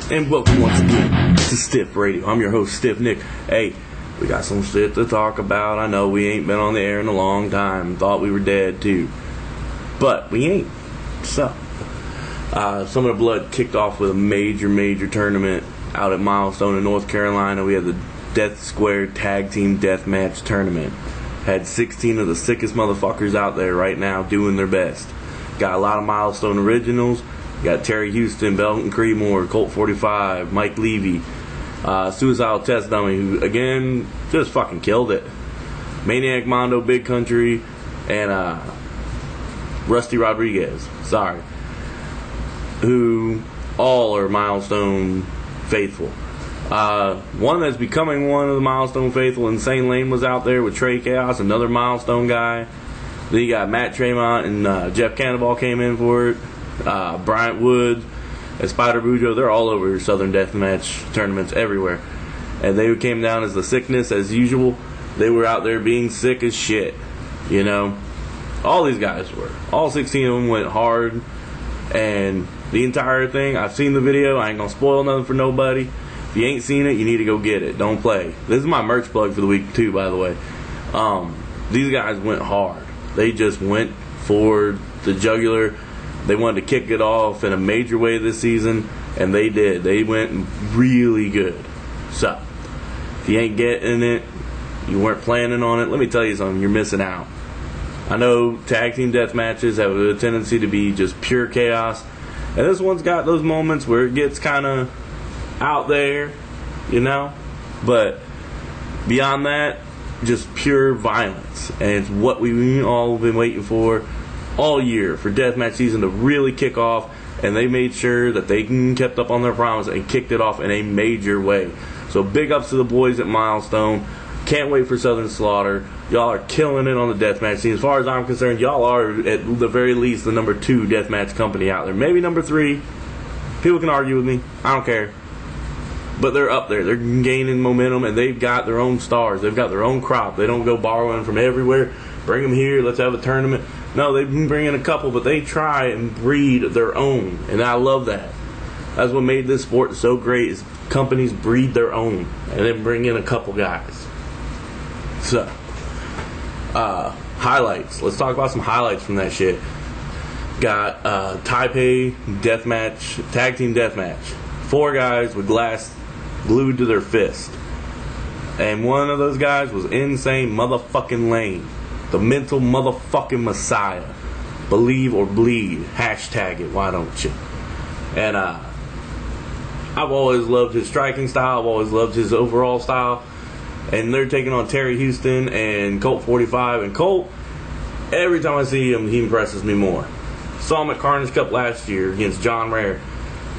And welcome once again to Stiff Radio. I'm your host, Stiff Nick. Hey, we got some shit to talk about. I know we ain't been on the air in a long time. Thought we were dead too, but we ain't. So, Some of the Blood kicked off with a major tournament out at Milestone in North Carolina. We had the Death Square Tag Team Deathmatch Tournament. Had 16 of the sickest motherfuckers out there right now doing their best. Got a lot of Milestone originals. Got Terry Houston, Belton Creedmoor, Colt 45, Mike Levy, Suicidal Test Dummy, who again just fucking killed it. Maniac Mondo, Big Country, and Rusty Rodriguez. Sorry. Who all are Milestone faithful. One that's becoming one of the Milestone faithful, Insane Lane, was out there with Trey Chaos, another Milestone guy. Then you got Matt Tremont and Jeff Cannonball came in for it. Bryant Woods and Spider Bujo, they're all over Southern Deathmatch tournaments everywhere. And they came down as the sickness as usual. They were out there being sick as shit. You know? All these guys were. All 16 of them went hard. And the entire thing, I've seen the video. I ain't gonna spoil nothing for nobody. If you ain't seen it, you need to go get it. Don't play. This is my merch plug for the week too, by the way. These guys went hard. They just went for the jugular. They wanted to kick it off in a major way this season, and they did. They went really good. So, if you ain't getting it, you weren't planning on it, let me tell you something, you're missing out. I know tag team death matches have a tendency to be just pure chaos, and this one's got those moments where it gets kind of out there, you know? But beyond that, just pure violence, and it's what we all been waiting for all year for deathmatch season to really kick off, and they made sure that they kept up on their promise and kicked it off in a major way. So big ups to the boys at Milestone. Can't wait for Southern Slaughter. Y'all are killing it on the deathmatch scene. As far as I'm concerned, y'all are at the very least the number 2 deathmatch company out there. Maybe number 3. People can argue with me. I don't care. But they're up there. They're gaining momentum, and they've got their own stars. They've got their own crop. They don't go borrowing from everywhere. Bring them here. Let's have a tournament. No, they can bring in a couple, but they try and breed their own, and I love that. That's what made this sport so great, is companies breed their own, and then bring in a couple guys. So, highlights. Let's talk about some highlights from that shit. Got Taipei Deathmatch, Tag Team Deathmatch. 4 guys with glass glued to their fist. And one of those guys was Insane Motherfucking Lane. The mental motherfucking messiah. Believe or bleed. Hashtag it, why don't you? And I've always loved his striking style. I've always loved his overall style. And they're taking on Terry Houston and Colt 45. And Colt, every time I see him, he impresses me more. Saw him at Carnage Cup last year against John Rare,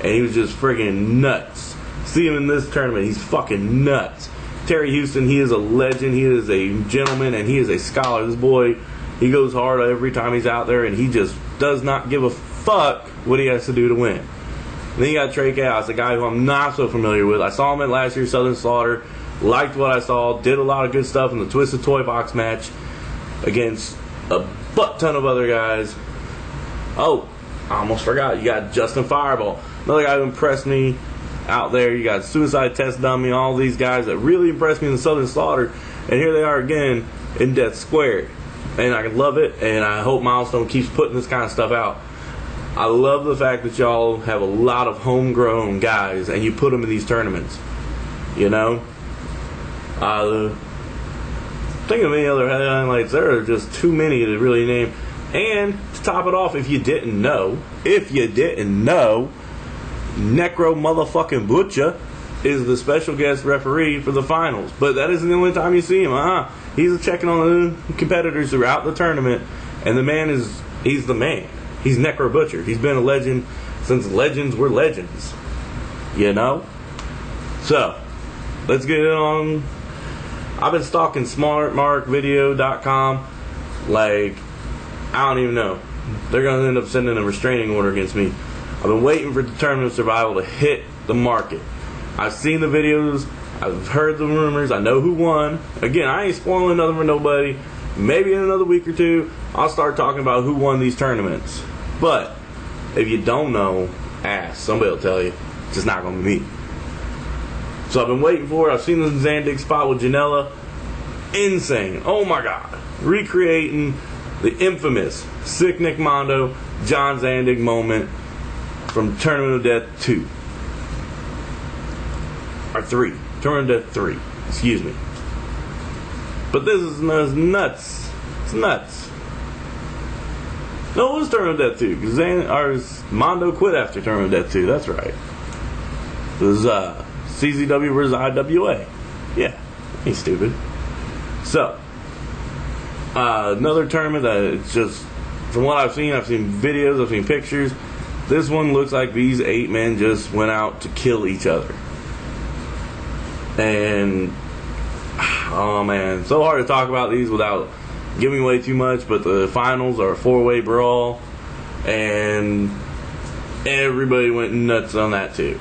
and he was just friggin' nuts. See him in this tournament, he's fucking nuts. Terry Houston, he is a legend, he is a gentleman, and he is a scholar. This boy, he goes hard every time he's out there, and he just does not give a fuck what he has to do to win. And then you got Trey Chaos, a guy who I'm not so familiar with. I saw him at last year's Southern Slaughter, liked what I saw, did a lot of good stuff in the Twisted Toy Box match against a butt ton of other guys. Oh, I almost forgot, you got Justin Fireball, another guy who impressed me out there. You got Suicide Test Dummy, all these guys that really impressed me in the Southern Slaughter, and here they are again in Death Square, and I love it, and I hope Milestone keeps putting this kind of stuff out. I love the fact that y'all have a lot of homegrown guys and you put them in these tournaments, you know. Think of any other highlights. There are just too many to really name. And to top it off, if you didn't know, Necro motherfucking Butcher is the special guest referee for the finals. But that isn't the only time you see him. He's checking on the competitors throughout the tournament, and he's the man. He's Necro Butcher. He's been a legend since legends were legends. You know? So, let's get it on. I've been stalking smartmarkvideo.com like, I don't even know. They're going to end up sending a restraining order against me. I've been waiting for Determined Survival to hit the market. I've seen the videos. I've heard the rumors. I know who won. Again, I ain't spoiling nothing for nobody. Maybe in another week or two, I'll start talking about who won these tournaments. But if you don't know, ask. Somebody will tell you. Just not going to be me. So I've been waiting for it. I've seen the Zandig spot with Janela. Insane. Oh my God. Recreating the infamous Sick Nick Mondo, John Zandig moment from Tournament of Death 2. Or 3. Tournament of Death 3. Excuse me. But this is nuts. It's nuts. No, it was Tournament of Death 2. Because Mondo quit after Tournament of Death 2. That's right. It was CZW versus IWA. Yeah. He's stupid. So, another tournament that it's just, from what I've seen videos, I've seen pictures. This one looks like these 8 men just went out to kill each other. And, oh man, so hard to talk about these without giving away too much, but the finals are a 4-way brawl, and everybody went nuts on that too.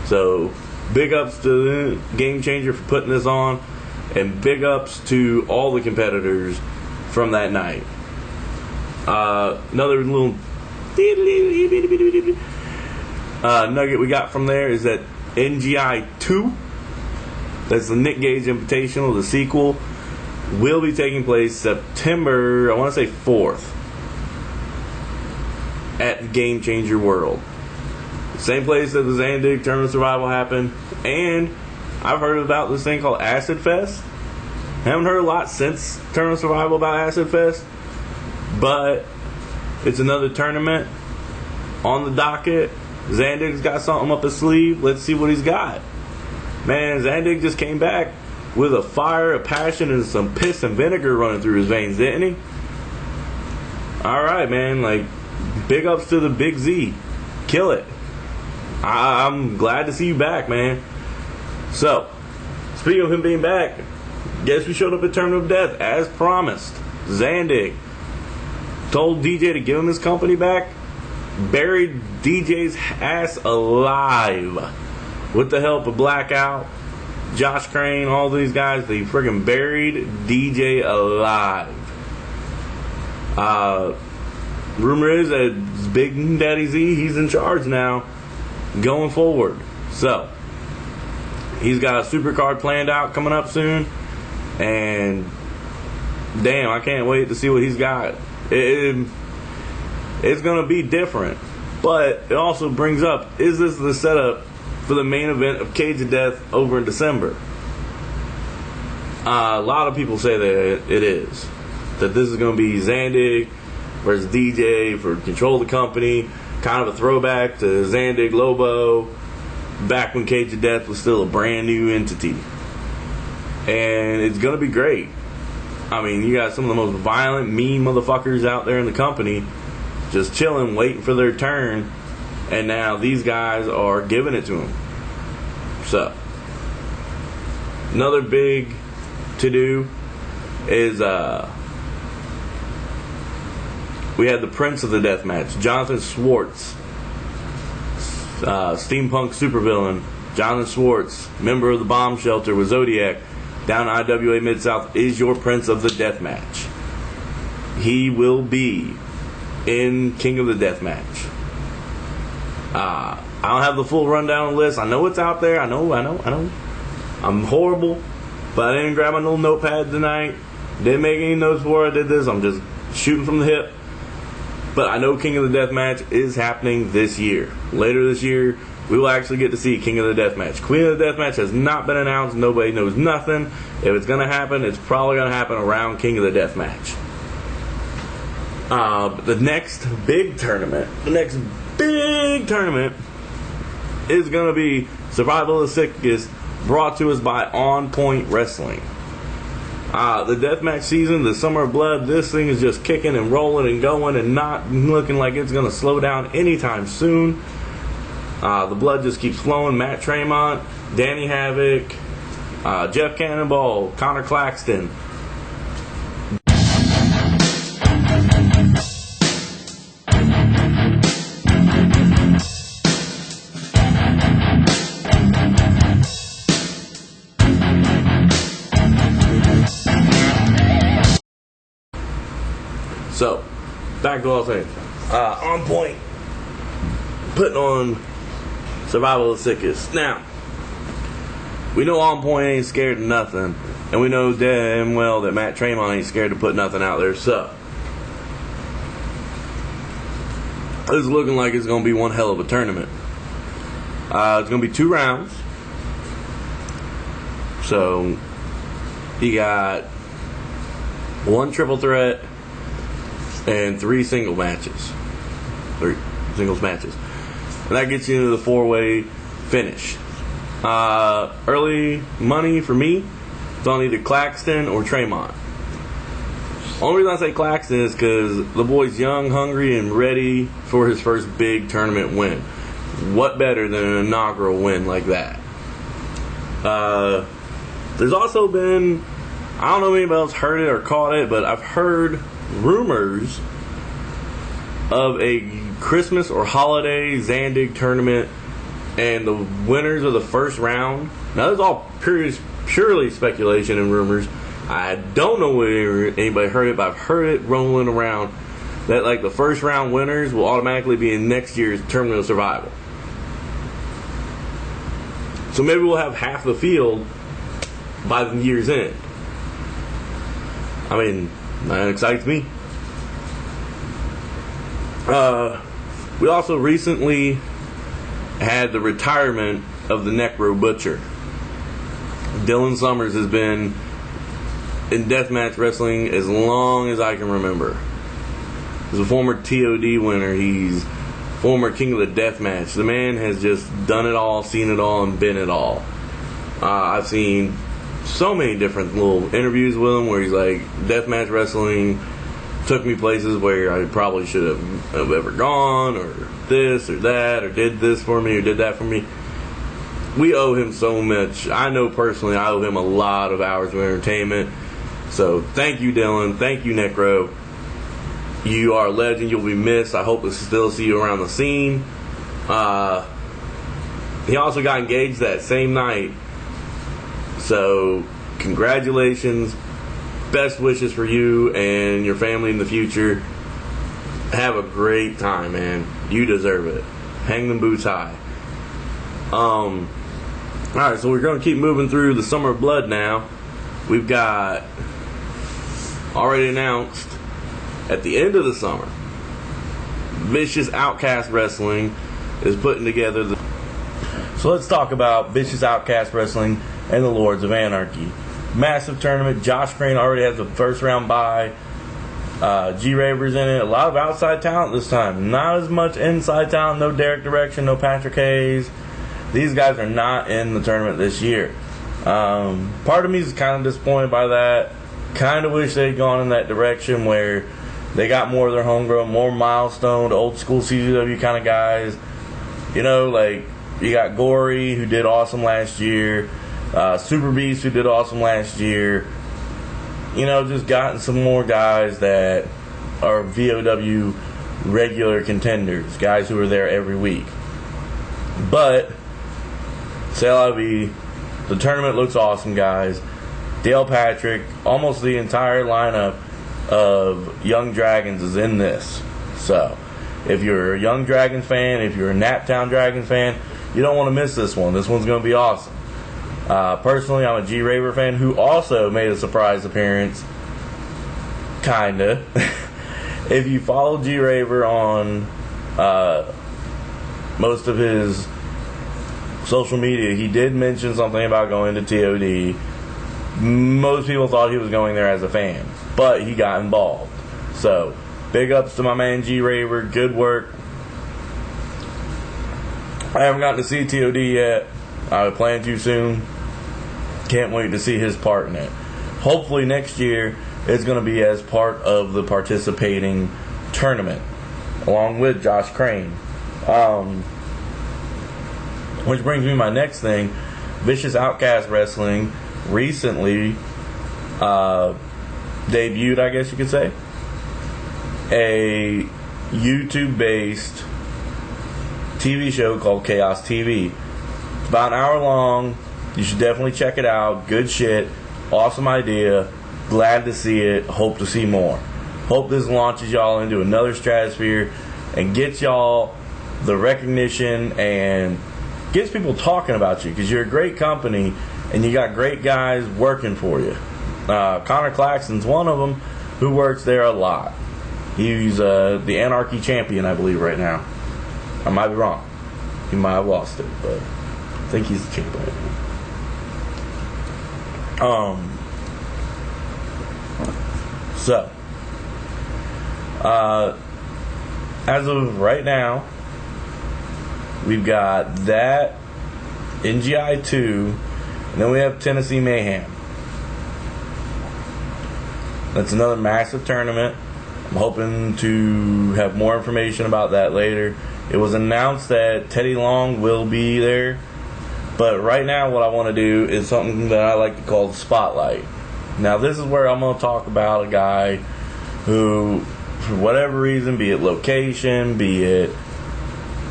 So, big ups to the Game Changer for putting this on, and big ups to all the competitors from that night. Another little nugget we got from there is that NGI 2, that's the Nick Gage Invitational, the sequel, will be taking place September, I want to say 4th, at Game Changer World. Same place that the Zandig Tournament Survival happened, and I've heard about this thing called Acid Fest. Haven't heard a lot since Tournament Survival about Acid Fest, but it's another tournament on the docket. Zandig's got something up his sleeve. Let's see what he's got. Man, Zandig just came back with a fire, a passion, and some piss and vinegar running through his veins, didn't he? Alright, man, like, big ups to the Big Z. Kill it. I'm glad to see you back, man. So, speaking of him being back, guess we showed up at Tournament of Death as promised. Zandig told DJ to give him his company back, buried DJ's ass alive with the help of Blackout, Josh Crane, all these guys. They freaking buried DJ alive. Rumor is that Big Daddy Z, he's in charge now going forward. So he's got a super card planned out coming up soon, and damn, I can't wait to see what he's got. It's gonna be different, but it also brings up, is this the setup for the main event of Cage of Death over in December? A lot of people say that it is, that this is gonna be Zandig versus DJ for Control the Company, kind of a throwback to Zandig Lobo back when Cage of Death was still a brand new entity. And it's gonna be great. I mean, you got some of the most violent, mean motherfuckers out there in the company just chilling, waiting for their turn, and now these guys are giving it to them. So, another big to-do is we had the Prince of the Deathmatch, Jonathan Schwartz, steampunk supervillain. Jonathan Schwartz, member of the bomb shelter with Zodiac, down IWA Mid-South, is your Prince of the Deathmatch. He will be in King of the Deathmatch. I don't have the full rundown list. I know it's out there. I know. I'm horrible, but I didn't grab my little notepad tonight. Didn't make any notes before I did this. I'm just shooting from the hip. But I know King of the Deathmatch is happening this year. Later this year, we will actually get to see King of the Deathmatch. Queen of the Deathmatch has not been announced. Nobody knows nothing. If it's going to happen, it's probably going to happen around King of the Deathmatch. The next big tournament is going to be Survival of the Sickest, brought to us by On Point Wrestling. The deathmatch season, the Summer of Blood, this thing is just kicking and rolling and going and not looking like it's going to slow down anytime soon. The blood just keeps flowing. Matt Tremont, Danny Havoc, Jeff Cannonball, Connor Claxton. So, back to what I was saying. On Point, putting on Survival of the sickest. Now, we know On Point ain't scared of nothing, and we know damn well that Matt Tremont ain't scared to put nothing out there, so it's looking like it's going to be one hell of a tournament. It's going to be 2 rounds. So, you got 1 triple threat and 3 single matches. 3 singles matches. And that gets you into the 4-way finish. Early money for me is on either Claxton or Tremont. Only reason I say Claxton is because the boy's young, hungry, and ready for his first big tournament win. What better than an inaugural win like that? There's also been, I don't know if anybody else heard it or caught it, but I've heard rumors of a Christmas or holiday Zandig tournament, and the winners of the first round. Now, this is all purely speculation and rumors. I don't know whether anybody heard it, but I've heard it rolling around that like the first round winners will automatically be in next year's Tournament of Survival. So maybe we'll have half the field by the year's end. I mean, that excites me. We also recently had the retirement of the Necro Butcher. Dylan Summers has been in deathmatch wrestling as long as I can remember. He's a former TOD winner. He's former King of the Deathmatch. The man has just done it all, seen it all, and been it all. I've seen so many different little interviews with him where he's like, deathmatch wrestling took me places where I probably should have ever gone, or this or that, or did this for me or did that for me. We owe him so much. I know personally I owe him a lot of hours of entertainment. So thank you, Dylan. Thank you, Necro. You are a legend. You'll be missed. I hope to still see you around the scene. He also got engaged that same night. So congratulations. Best wishes for you and your family in the future. Have a great time, man. You deserve it. Hang them boots high. Alright, so we're going to keep moving through the Summer of Blood now. We've got already announced at the end of the summer, Vicious Outcast Wrestling is putting together the... So let's talk about Vicious Outcast Wrestling and the Lords of Anarchy. Massive tournament. Josh Crane already has the first round bye. G-Raver's in it. A lot of outside talent this time. Not as much inside talent. No Derek Direction, no Patrick Hayes. These guys are not in the tournament this year. Part of me is kind of disappointed by that. Kind of wish they'd gone in that direction where they got more of their homegrown, more milestone, old school CZW kind of guys. You know, like you got Gory, who did awesome last year. Super Beast, who did awesome last year. You know, just gotten some more guys that are VOW regular contenders, guys who are there every week. But, c'est la vie, the tournament looks awesome, guys. Dale Patrick, almost the entire lineup of Young Dragons is in this. So, if you're a Young Dragons fan, if you're a Naptown Dragons fan, you don't want to miss this one. This one's going to be awesome. Personally, I'm a G-Raver fan who also made a surprise appearance. Kinda. If you follow G-Raver on most of his social media, he did mention something about going to TOD. Most people thought he was going there as a fan, but he got involved. So, big ups to my man G-Raver. Good work. I haven't gotten to see TOD yet. I plan to soon. Can't wait to see his part in it. Hopefully next year it's going to be as part of the participating tournament, along with Josh Crane. Which brings me to my next thing. Vicious Outcast Wrestling recently debuted, I guess you could say, a YouTube-based TV show called Chaos TV. It's about an hour long. You should definitely check it out. Good shit. Awesome idea. Glad to see it. Hope to see more. Hope this launches y'all into another stratosphere and gets y'all the recognition and gets people talking about you because you're a great company and you got great guys working for you. Connor Claxton's one of them who works there a lot. He's the Anarchy champion, I believe, right now. I might be wrong. He might have lost it, but I think he's the champion right now. So, as of right now, we've got that NGI 2, and then we have Tennessee Mayhem. That's another massive tournament. I'm hoping to have more information about that later. It was announced that Teddy Long will be there, but right now what I want to do is something that I like to call the Spotlight. Now this is where I'm going to talk about a guy who, for whatever reason, be it location, be it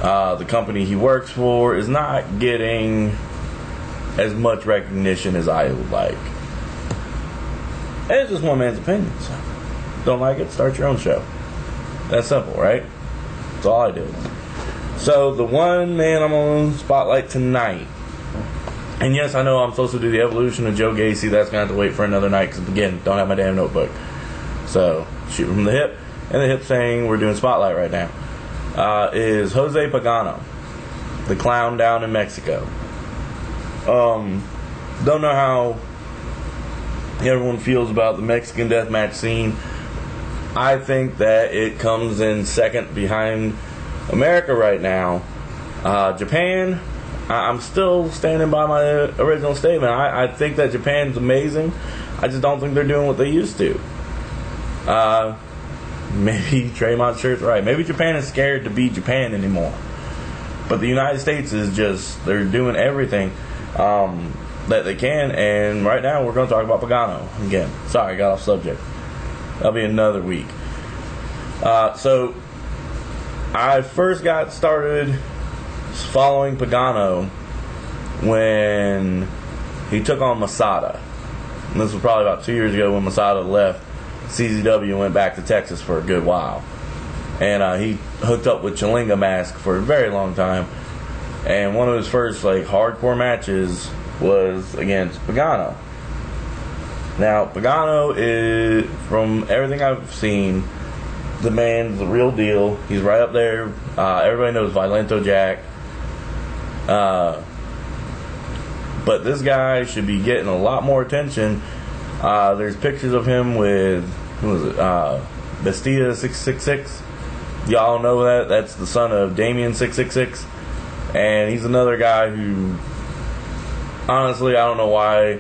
the company he works for, is not getting as much recognition as I would like. And it's just one man's opinion, so don't like it, start your own show. That's simple, right? That's all I do. So the one man I'm on Spotlight tonight, and yes, I know I'm supposed to do the evolution of Joe Gacy. That's going to have to wait for another night because, again, don't have my damn notebook. So shoot from the hip, and the hip saying we're doing Spotlight right now is Jose Pagano, the clown down in Mexico. Don't know how everyone feels about the Mexican deathmatch scene. I think that it comes in second behind America right now. Japan, I'm still standing by my original statement. I think that Japan's amazing. I just don't think they're doing what they used to. Maybe Traymon's shirt's right. Maybe Japan is scared to be Japan anymore. But the United States is just, they're doing everything that they can. And right now we're going to talk about Pagano again. Sorry, got off subject. That'll be another week. So I first got started following Pagano when he took on Masada. And this was probably about 2 years ago when Masada left CZW and went back to Texas for a good while. And he hooked up with Chilinga Mask for a very long time. And one of his first hardcore matches was against Pagano. Now, Pagano is, from everything I've seen, the man's the real deal. He's right up there. Everybody knows Violento Jack. But this guy should be getting a lot more attention. There's pictures of him with, who was it? Bestia 666. Y'all know that. That's the son of Damien 666. And he's another guy who, honestly, I don't know why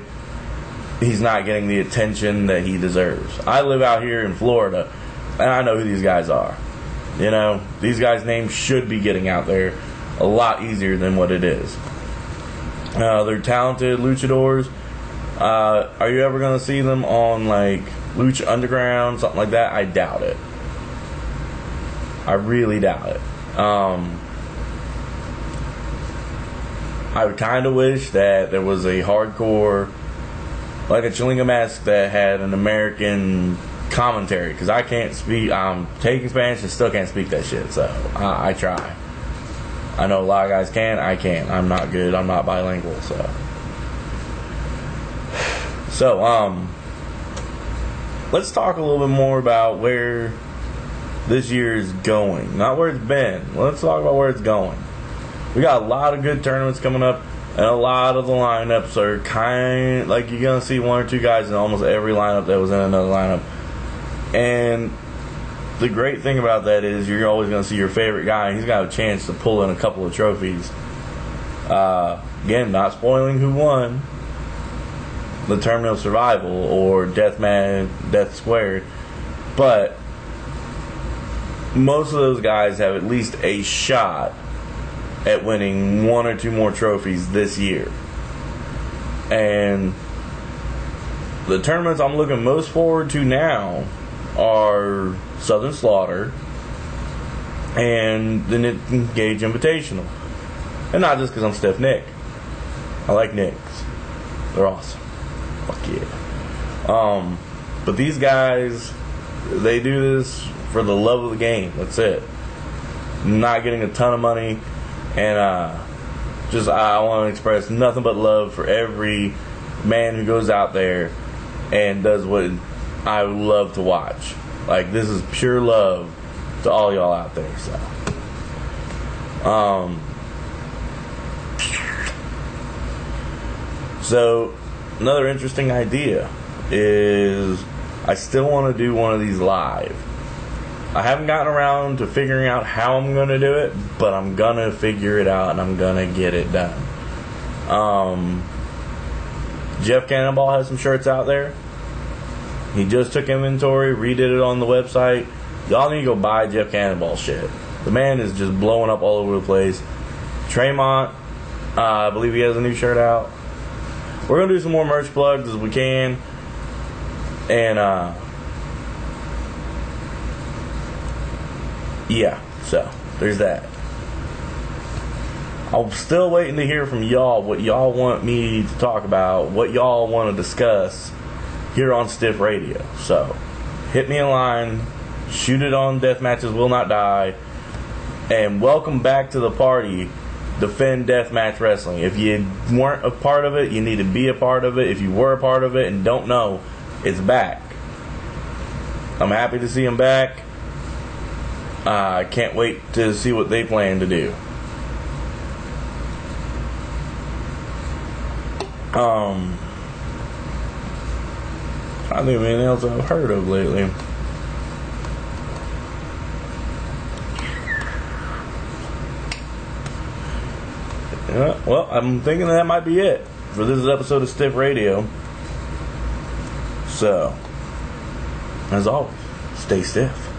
he's not getting the attention that he deserves. I live out here in Florida, and I know who these guys are. You know, these guys' names should be getting out there a lot easier than what it is. They're talented luchadors. Are you ever going to see them on Lucha Underground, something like that? I doubt it. I really doubt it. I would kind of wish that there was a hardcore, like a Chilinga Mask, that had an American commentary, because I can't speak. I'm taking Spanish and still can't speak that shit, so I try. I know a lot of guys can. I can't. I'm not good. I'm not bilingual, so let's talk a little bit more about where this year is going. Not where it's been. Let's talk about where it's going. We got a lot of good tournaments coming up, and a lot of the lineups are you're going to see one or two guys in almost every lineup that was in another lineup. And the great thing about that is you're always going to see your favorite guy, and he's got a chance to pull in a couple of trophies. Again, not spoiling who won the Tournament of Survival or Death Squared, but most of those guys have at least a shot at winning one or two more trophies this year. And the tournaments I'm looking most forward to now are Southern Slaughter and the Nick Gage Invitational. And not just because I'm Stiff Nick. I like Nicks. They're awesome. Fuck yeah. But these guys, they do this for the love of the game. That's it. Not getting a ton of money, and Just I want to express nothing but love for every man who goes out there and does what I love to watch. Like, this is pure love to all y'all out there. So another interesting idea is I still want to do one of these live. I haven't gotten around to figuring out how I'm going to do it, but I'm going to figure it out and I'm going to get it done. Jeff Cannonball has some shirts out there. He just took inventory, redid it on the website. Y'all need to go buy Jeff Cannonball shit. The man is just blowing up all over the place. Tremont, I believe he has a new shirt out. We're going to do some more merch plugs as we can. And, yeah, so there's that. I'm still waiting to hear from y'all what y'all want me to talk about, what y'all want to discuss here on Stiff Radio. So hit me in line, shoot it on Deathmatches Will Not Die, and welcome back to the party, Defend Deathmatch Wrestling. If you weren't a part of it, you need to be a part of it. If you were a part of it and don't know, it's back. I'm happy to see them back. I can't wait to see what they plan to do. I don't think of anything else I've heard of lately. Yeah, well, I'm thinking that might be it for this episode of Stiff Radio. So, as always, stay stiff.